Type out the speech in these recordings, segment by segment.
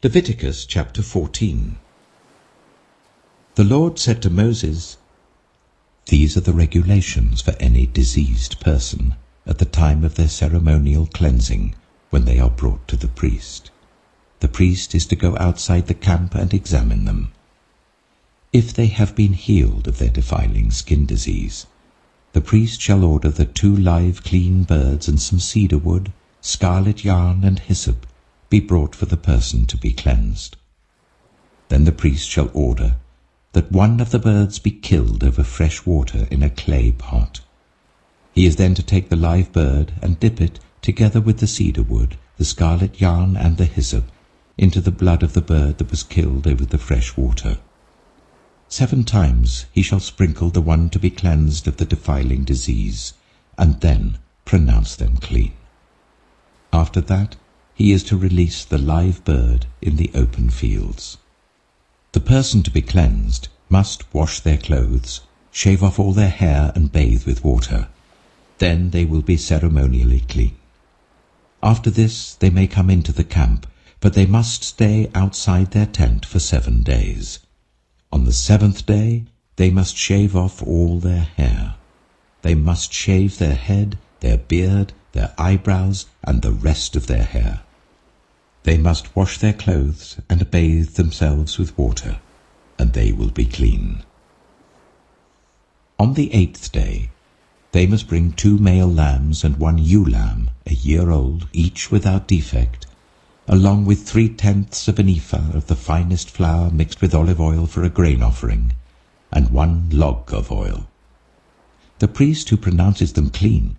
Leviticus chapter 14. The Lord said to Moses, "These are the regulations for any diseased person at the time of their ceremonial cleansing when they are brought to the priest. The priest is to go outside the camp and examine them. If they have been healed of their defiling skin disease, the priest shall order that 2 live clean birds and some cedar wood, scarlet yarn and hyssop be brought for the person to be cleansed. Then the priest shall order that 1 of the birds be killed over fresh water in a clay pot. He is then to take the live bird and dip it, together with the cedar wood, the scarlet yarn and the hyssop, into the blood of the bird that was killed over the fresh water. 7 times he shall sprinkle the one to be cleansed of the defiling disease, and then pronounce them clean. After that, he is to release the live bird in the open fields. The person to be cleansed must wash their clothes, shave off all their hair and bathe with water. Then they will be ceremonially clean. After this they may come into the camp, but they must stay outside their tent for 7 days. On the 7th day they must shave off all their hair. They must shave their head, their beard, their eyebrows, and the rest of their hair. They must wash their clothes and bathe themselves with water, and they will be clean. On the 8th day they must bring 2 male lambs and 1 ewe lamb, a year old, each without defect, along with 3/10 of an ephah of the finest flour mixed with olive oil for a grain offering, and 1 log of oil. The priest who pronounces them clean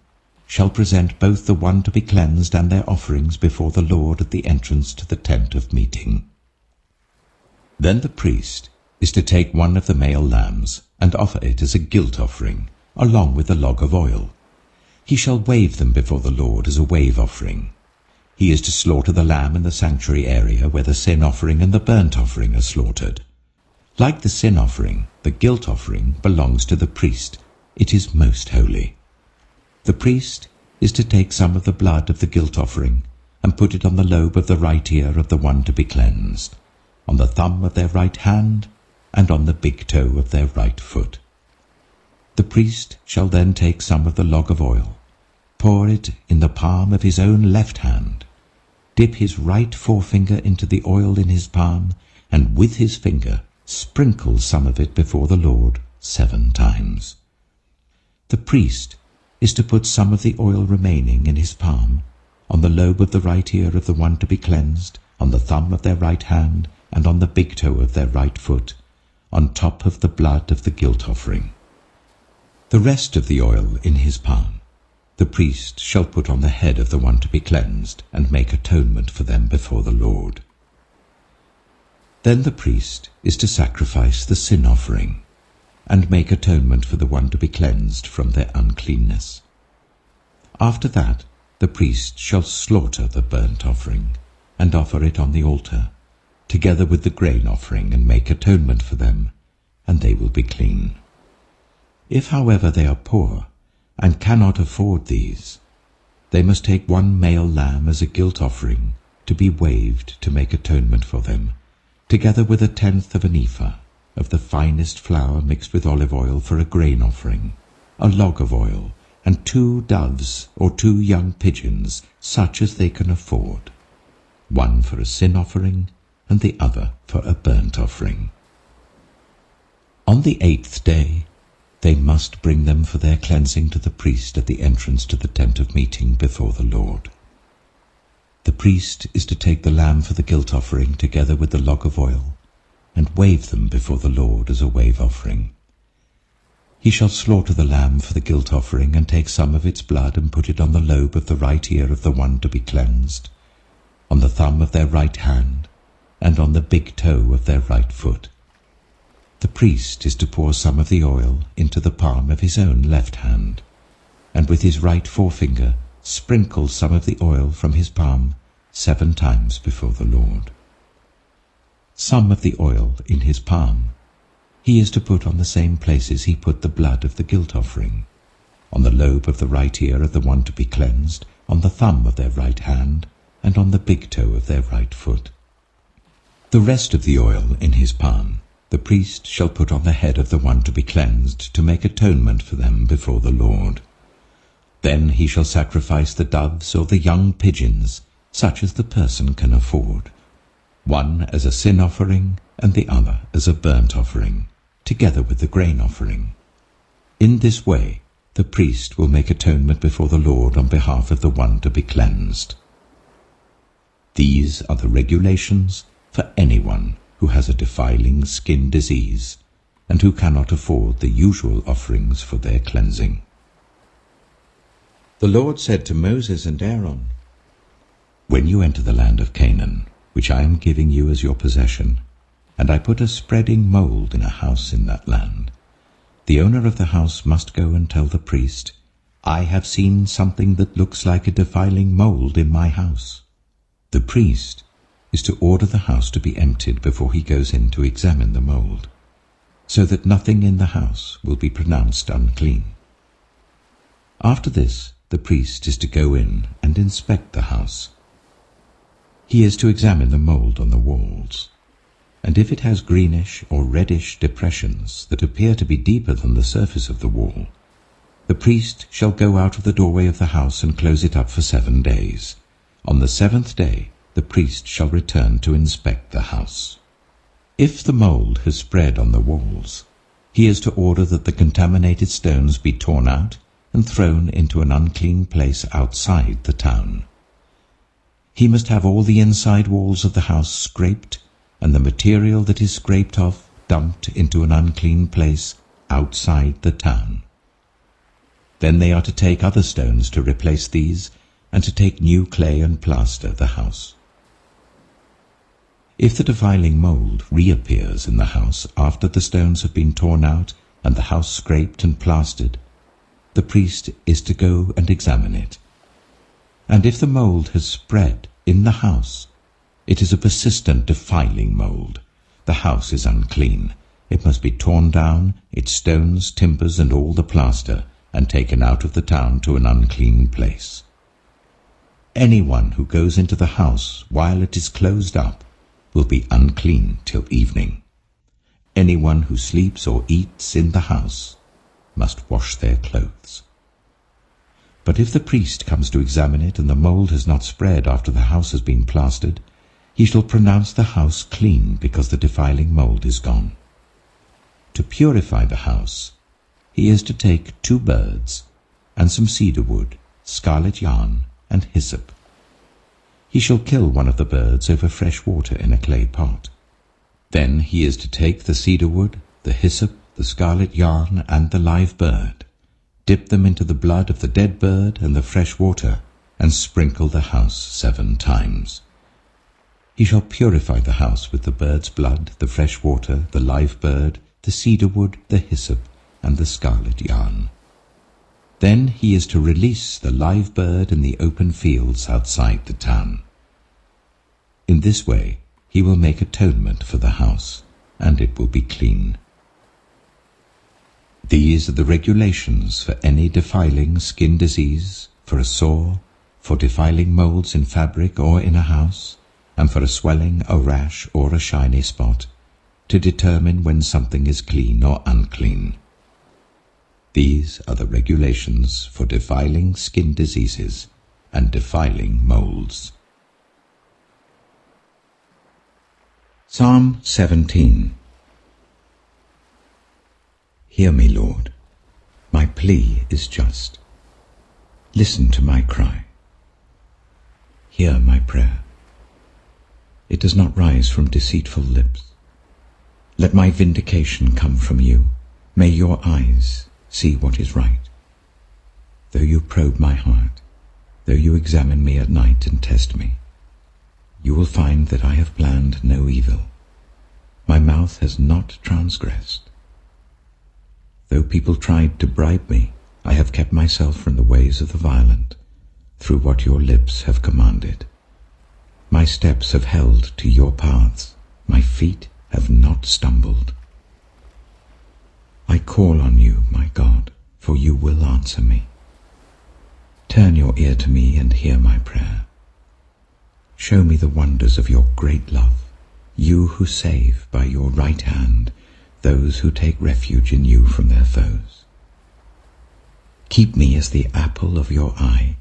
shall present both the one to be cleansed and their offerings before the Lord at the entrance to the tent of meeting. Then the priest is to take 1 of the male lambs and offer it as a guilt offering, along with the log of oil. He shall wave them before the Lord as a wave offering. He is to slaughter the lamb in the sanctuary area where the sin offering and the burnt offering are slaughtered. Like the sin offering, the guilt offering belongs to the priest. It is most holy. The priest is to take some of the blood of the guilt offering and put it on the lobe of the right ear of the one to be cleansed, on the thumb of their right hand, and on the big toe of their right foot. The priest shall then take some of the log of oil, pour it in the palm of his own left hand, dip his right forefinger into the oil in his palm, and with his finger sprinkle some of it before the Lord 7 times. The priest is to put some of the oil remaining in his palm on the lobe of the right ear of the one to be cleansed, on the thumb of their right hand, and on the big toe of their right foot, on top of the blood of the guilt offering. The rest of the oil in his palm the priest shall put on the head of the one to be cleansed, and make atonement for them before the Lord. Then the priest is to sacrifice the sin offering, and make atonement for the one to be cleansed from their uncleanness. After that the priest shall slaughter the burnt offering, and offer it on the altar, together with the grain offering, and make atonement for them, and they will be clean. If, however, they are poor, and cannot afford these, they must take 1 male lamb as a guilt offering to be waved to make atonement for them, together with 1/10 of an ephah of the finest flour mixed with olive oil for a grain offering, a log of oil, and 2 doves or 2 young pigeons, such as they can afford, 1 for a sin offering and the other for a burnt offering. On the 8th day they must bring them for their cleansing to the priest at the entrance to the tent of meeting before the Lord. The priest is to take the lamb for the guilt offering together with the log of oil, and wave them before the Lord as a wave offering. He shall slaughter the lamb for the guilt offering and take some of its blood and put it on the lobe of the right ear of the one to be cleansed, on the thumb of their right hand, and on the big toe of their right foot. The priest is to pour some of the oil into the palm of his own left hand, and with his right forefinger sprinkle some of the oil from his palm 7 times before the Lord. Some of the oil in his palm he is to put on the same places he put the blood of the guilt offering, on the lobe of the right ear of the one to be cleansed, on the thumb of their right hand, and on the big toe of their right foot. The rest of the oil in his palm the priest shall put on the head of the one to be cleansed, to make atonement for them before the Lord. Then he shall sacrifice the doves or the young pigeons, such as the person can afford, one as a sin offering and the other as a burnt offering, together with the grain offering. In this way the priest will make atonement before the Lord on behalf of the one to be cleansed. These are the regulations for anyone who has a defiling skin disease and who cannot afford the usual offerings for their cleansing. The Lord said to Moses and Aaron, "When you enter the land of Canaan, which I am giving you as your possession, and I put a spreading mold in a house in that land, the owner of the house must go and tell the priest, 'I have seen something that looks like a defiling mold in my house.' The priest is to order the house to be emptied before he goes in to examine the mold, so that nothing in the house will be pronounced unclean. After this, the priest is to go in and inspect the house. He is to examine the mold on the walls, and if it has greenish or reddish depressions that appear to be deeper than the surface of the wall, the priest shall go out of the doorway of the house and close it up for 7 days. On the 7th day, the priest shall return to inspect the house. If the mold has spread on the walls, he is to order that the contaminated stones be torn out and thrown into an unclean place outside the town. He must have all the inside walls of the house scraped, and the material that is scraped off dumped into an unclean place outside the town. Then they are to take other stones to replace these, and to take new clay and plaster the house. If the defiling mold reappears in the house after the stones have been torn out and the house scraped and plastered, the priest is to go and examine it. And if the mold has spread in the house, it is a persistent defiling mold. The house is unclean. It must be torn down, its stones, timbers, and all the plaster, and taken out of the town to an unclean place. Anyone who goes into the house while it is closed up will be unclean till evening. Anyone who sleeps or eats in the house must wash their clothes. But if the priest comes to examine it and the mold has not spread after the house has been plastered, he shall pronounce the house clean because the defiling mold is gone. To purify the house, he is to take 2 birds and some cedar wood, scarlet yarn, and hyssop. He shall kill one of the birds over fresh water in a clay pot. Then he is to take the cedar wood, the hyssop, the scarlet yarn, and the live bird, dip them into the blood of the dead bird and the fresh water, and sprinkle the house 7 times. He shall purify the house with the bird's blood, the fresh water, the live bird, the cedar wood, the hyssop, and the scarlet yarn. Then he is to release the live bird in the open fields outside the town. In this way he will make atonement for the house, and it will be clean. These are the regulations for any defiling skin disease, for a sore, for defiling molds in fabric or in a house, and for a swelling, a rash, or a shiny spot, to determine when something is clean or unclean. These are the regulations for defiling skin diseases and defiling molds. Psalm 17. Hear me, Lord. My plea is just. Listen to my cry. Hear my prayer. It does not rise from deceitful lips. Let my vindication come from you. May your eyes see what is right. Though you probe my heart, though you examine me at night and test me, you will find that I have planned no evil. My mouth has not transgressed. Though people tried to bribe me, I have kept myself from the ways of the violent, through what your lips have commanded. My steps have held to your paths, my feet have not stumbled. I call on you, my God, for you will answer me. Turn your ear to me and hear my prayer. Show me the wonders of your great love, you who save by your right hand those who take refuge in you from their foes. Keep me as the apple of your eye.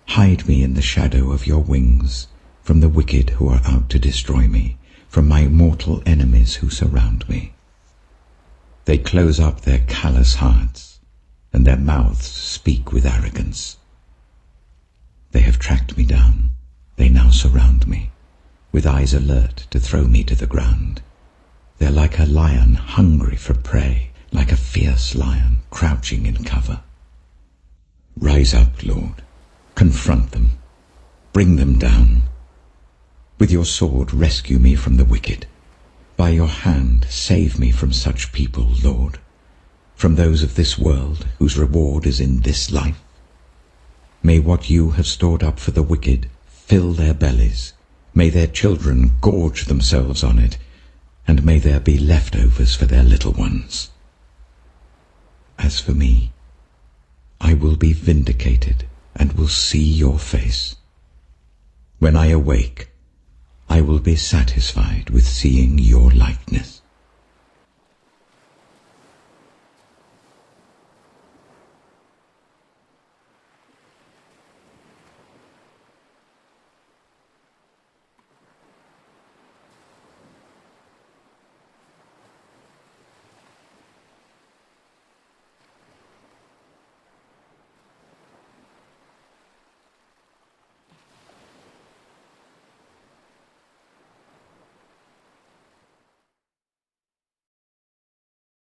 Hide me in the shadow of your wings from the wicked who are out to destroy me, from my mortal enemies who surround me. They close up their callous hearts, and their mouths speak with arrogance. They have tracked me down. They now surround me, with eyes alert to throw me to the ground. They're like a lion hungry for prey, like a fierce lion crouching in cover. Rise up, Lord. Confront them. Bring them down. With your sword rescue me from the wicked. By your hand save me from such people, Lord, from those of this world whose reward is in this life. May what you have stored up for the wicked fill their bellies. May their children gorge themselves on it, and may there be leftovers for their little ones. As for me, I will be vindicated and will see your face. When I awake, I will be satisfied with seeing your likeness.